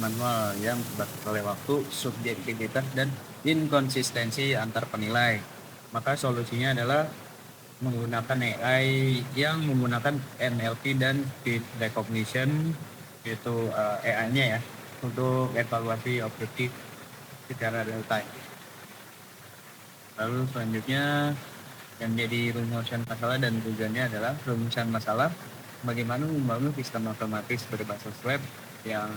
manual yang terbatas oleh waktu, subjektivitas, dan inkonsistensi antar penilai. Maka solusinya adalah menggunakan AI yang menggunakan NLP dan speech recognition, itu AI-nya ya, untuk evaluasi objektif secara real time. Lalu selanjutnya yang jadi rumusan masalah dan tujuannya adalah rumusan masalah bagaimana membangun sistem otomatis berbasis web yang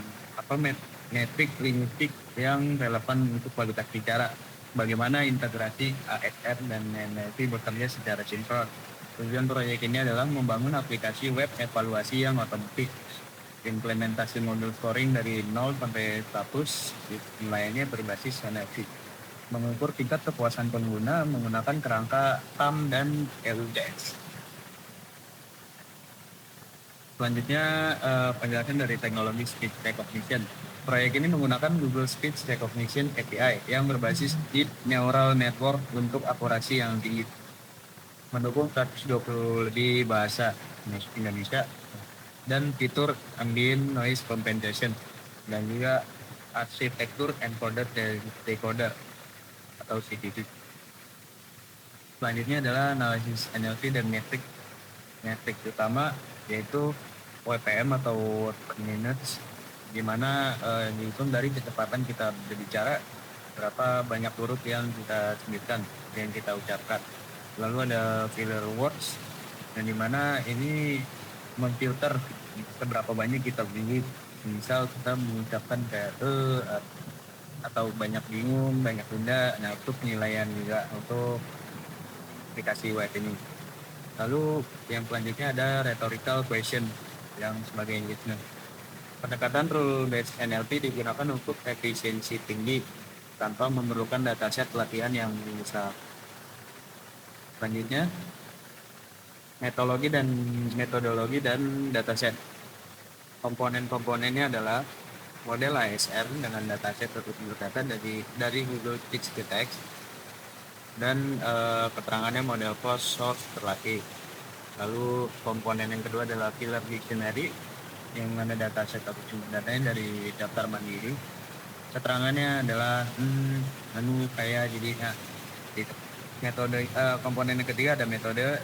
metrik linguistik yang relevan untuk kualitas bicara, bagaimana integrasi ASR dan NLP bekerja secara sinkron. Tujuan proyek ini adalah membangun aplikasi web evaluasi yang otomatis, implementasi modul scoring dari 0 sampai 100, nilainya berbasis NLP, mengukur tingkat kepuasan pengguna menggunakan kerangka TAM dan LUTS. Selanjutnya penjelasan dari teknologi speech recognition. Proyek ini menggunakan Google Speech Recognition API yang berbasis Deep Neural Network untuk akurasi yang tinggi, mendukung 120 lebih bahasa Indonesia dan fitur ambient noise compensation, dan juga arsitektur encoder dan decoder atau CDD. Selanjutnya adalah analisis NLP dan metrik utama, yaitu WPM atau word per minutes, di mana dihitung dari kecepatan kita berbicara, berapa banyak huruf yang kita sebutkan, yang kita ucapkan. Lalu ada filler words, yang dimana ini memfilter seberapa banyak kita bingung. Misal kita mengucapkan kayak atau banyak bingung, banyak tunda. Nah, itu penilaian juga untuk aplikasi web ini. Lalu yang selanjutnya ada rhetorical question yang sebagai engagement. Pendekatan rule based NLP digunakan untuk efisiensi tinggi tanpa memerlukan dataset latihan yang besar. Selanjutnya metodologi dan dataset. Komponen-komponennya adalah model ASR dengan dataset tertutup data dari Google Text to Text, dan keterangannya model closed source terlatih. Lalu komponen yang kedua adalah filler dictionary, yang mana dataset atau sumber datanya dari daftar mandiri. Keterangannya adalah kayak jadi gitu. Metode komponen yang ketiga ada metode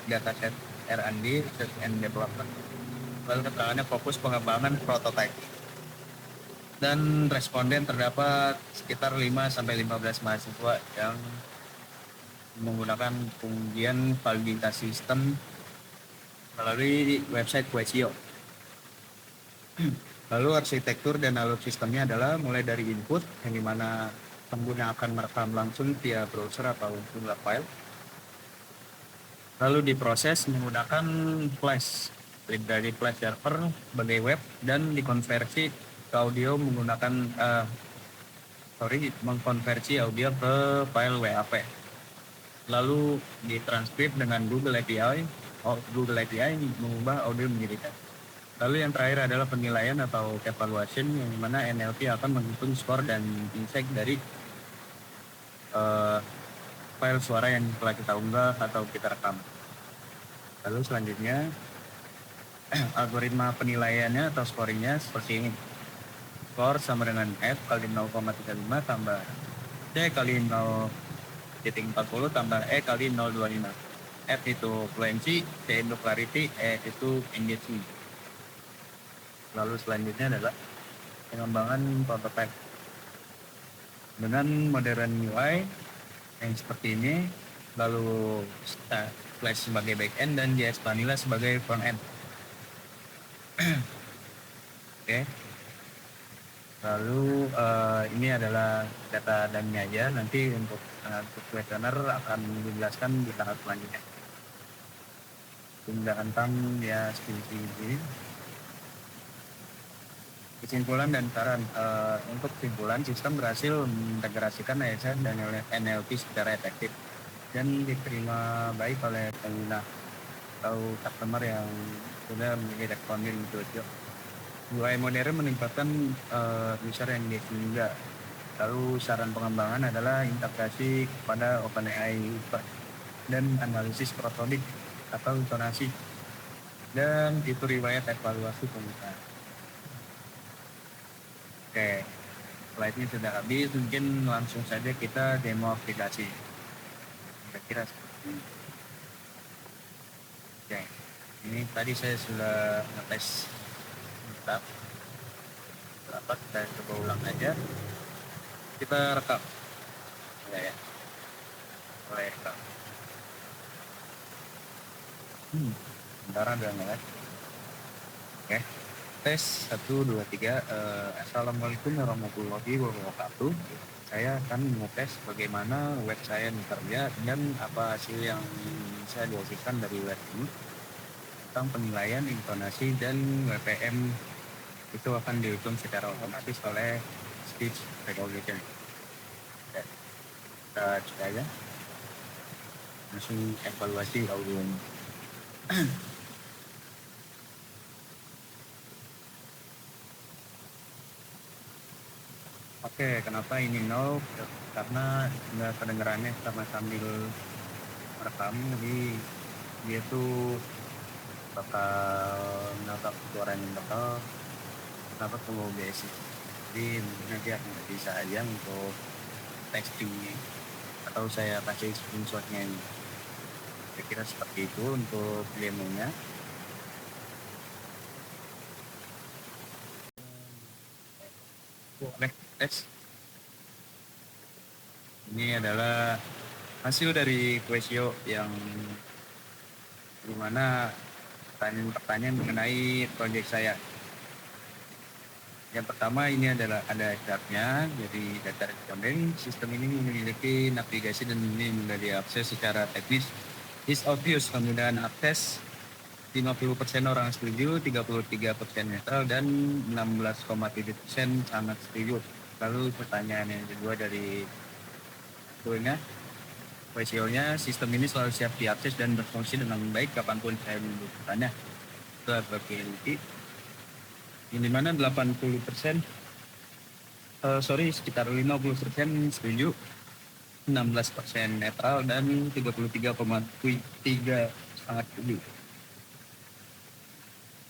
dataset R&D, research and development. Lalu keterangannya fokus pengembangan prototype. Dan responden terdapat sekitar 5-15 mahasiswa yang menggunakan pengujian validasi sistem melalui website Quezio. Lalu arsitektur dan alur sistemnya adalah mulai dari input, yang dimana pengguna akan merekam langsung via browser atau jumlah file. Lalu diproses menggunakan Flash, dari Flash server sebagai web, dan dikonversi ke audio menggunakan mengkonversi audio ke file WAV. Lalu ditranskrip dengan Google API. Google API mengubah audio menjadi text. Lalu yang terakhir adalah penilaian atau evaluation, yang mana NLP akan menghitung skor dan insight dari file suara yang telah kita unggah atau kita rekam. Lalu selanjutnya algoritma penilaiannya atau scoringnya seperti ini. Skor sama dengan F kali 0,35 tambah C kali 0,40 tambah E kali 0,25. F itu fluency, C itu clarity, E itu engagement. Lalu selanjutnya adalah pengembangan prototype dengan modern UI yang seperti ini. Lalu Flash sebagai backend dan JS Vanilla sebagai frontend. Oke. Lalu ini adalah data dummy aja, nanti untuk kuesioner akan dijelaskan di tahap selanjutnya. Tindakan ya seperti ini. Kesimpulan dan saran. Untuk kesimpulan, sistem berhasil mengintegrasikan ASN dan NLP secara efektif dan diterima baik oleh pengguna atau customer yang sudah memiliki responden itu. UI modern meningkatkan user engagement juga. Lalu saran pengembangan adalah integrasi kepada OpenAI dan analisis protodik atau intonasi dan itu riwayat evaluasi penggunaan. Oke, slide-nya sudah habis, mungkin langsung saja kita demo aplikasi. Kira-kira seperti ini. Oke, ini tadi saya sudah ngetes tetap berapa, kita coba ulang aja. Kita rekam. Ya. Mulai rekam. Bentar ada nggak? Oke. Tes 1, 2, 3. Assalamualaikum warahmatullahi wabarakatuh. Saya akan mengetes bagaimana web saya bekerja dan apa hasil yang bisa dihasilkan dari web ini tentang penilaian intonasi dan WPM itu akan dihitung secara otomatis oleh speech recognition. Kita coba aja langsung evaluasi audionya. Oke, kenapa ini nol? Karena nggak kedengarannya sama sambil merekam, jadi dia tuh bakal menangkap suara yang bakal kenapa perlu basic. Jadi mungkin dia nggak bisa aja untuk textingnya atau saya kasih screenshotnya ini. Kira-kira seperti itu untuk demonya. Tes. Ini adalah hasil dari kuesio yang dimana pertanyaan mengenai proyek saya. Yang pertama ini adalah ada dashboardnya, jadi data responden. Sistem ini memiliki navigasi dan ini mudah diakses secara teknis. Is obvious, kemudahan akses 50% orang setuju, 33% netral, dan 16,7% sangat setuju. Lalu pertanyaan yang kedua dari kuesionya, sistem ini selalu siap diakses dan berfungsi dengan baik kapanpun saya membutuhkannya. Itu ability. Ini mana 80%, sekitar 50% setuju, 16% netral, dan 33,3% sangat setuju.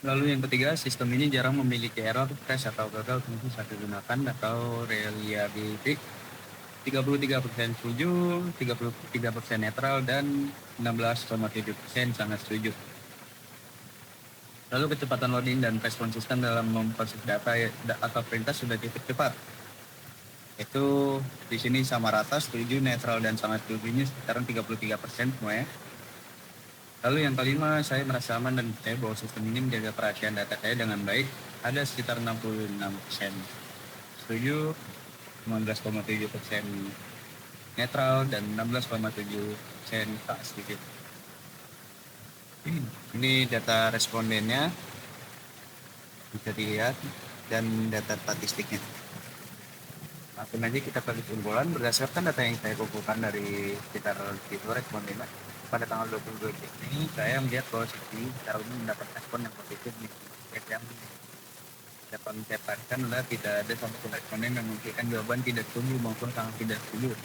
Lalu yang ketiga, sistem ini jarang memiliki error, crash atau gagal fungsi saat digunakan atau reliability. 33% setuju, 33% netral, dan 16,7% sangat setuju. Lalu kecepatan loading dan respon sistem dalam memproses data atau perintah sudah cukup cepat. Itu di sini sama rata, setuju, netral, dan sangat setujunya sekitar 33% semuanya. Lalu yang kelima, saya merasa aman dan percaya bahwa sistem ini menjaga kerahasiaan data saya dengan baik. Ada sekitar 66% setuju, 19,7% netral, dan 16,7% tak setuju. Ini data respondennya, bisa dilihat, dan data statistiknya. Langsung aja kita bagi kesimpulan berdasarkan data yang saya kumpulkan dari sekitar itu responden. Pada tanggal 22 Juni, saya melihat bahwa sistem secara umum mendapat respon yang positif di yang dapat mencatatkan adalah tidak ada satu responden yang memberikan jawaban tidak setuju maupun sangat tidak setuju.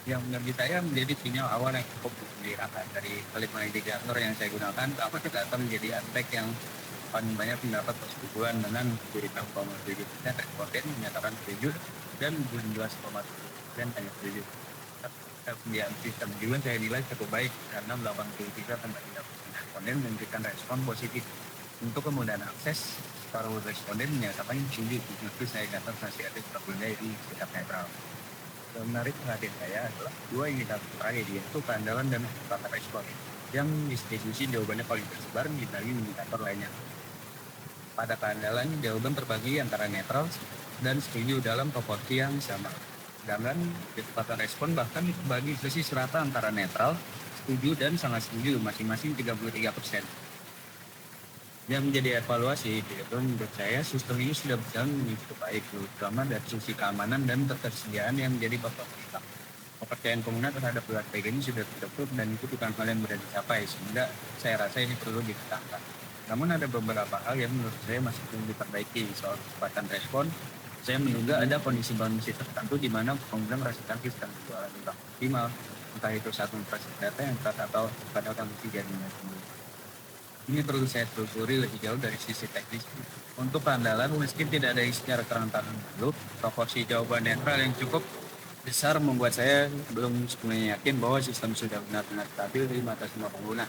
Yang bagi saya menjadi sinyal awal yang cukup dirasakan dari kelima indikator yang saya gunakan. Apa kita akan menjadi aspek yang paling banyak mendapat persetujuan dengan 76,7% responden menyatakan setuju dan 12,7% hanya setuju. Kemudian sistem juga saya nilai cukup baik karena 83,3% responden memberikan respon positif. Untuk kemudahan akses, para responden menyatakan setuju, meski saya catat masih ada beberapa dari sikap netral. Yang menarik perhatian saya adalah dua indikator terakhir, yaitu keandalan dan kecepatan respon, yang distribusi jawabannya paling tersebar dibanding indikator lainnya. Pada keandalan, jawaban terbagi antara netral dan setuju dalam proporsi yang sama. Sedangkan kecepatan respon bahkan bagi persis rata antara netral, setuju dan sangat setuju masing-masing 33%. Yang menjadi evaluasi itu menurut saya sistem ini sudah berjalan dengan cukup baik, terutama dari sisi keamanan dan ketersediaan yang menjadi faktor utama. Kepercayaan pengguna terhadap platform ini sudah terbentuk dan itu bukan hal yang mudah dicapai, sehingga saya rasa ini perlu ditingkatkan. Namun ada beberapa hal yang menurut saya masih perlu diperbaiki soal kecepatan respon. Saya menduga ada kondisi-kondisi tertentu di mana pengguna merasakan sistem penjualan tidak optimal, entah itu saat memproses data yang tepat atau pada kondisi jaringan sendiri. Ini perlu saya telusuri lebih jauh dari sisi teknis. Untuk keandalan, meski tidak ada secara terang-terangan dulu, proporsi jawaban netral yang cukup besar membuat saya belum sepenuhnya yakin bahwa sistem sudah benar-benar stabil di mata semua pengguna.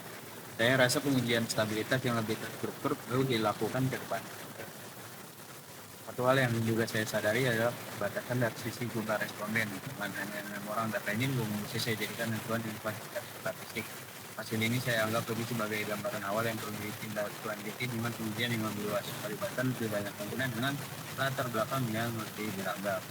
Saya rasa pengujian stabilitas yang lebih terstruktur perlu dilakukan ke depan. Satu hal yang juga saya sadari adalah batasan dari sisi jumlah responden. Bukan hanya orang data ini belum bisa saya jadikan acuan di kuantitas statistik. Hasil ini saya anggap lebih sebagai gambaran awal yang perlu ditindaklanjuti dengan pengujian yang lebih luas, pelibatan lebih banyak pengguna dengan latar belakang yang lebih beragam.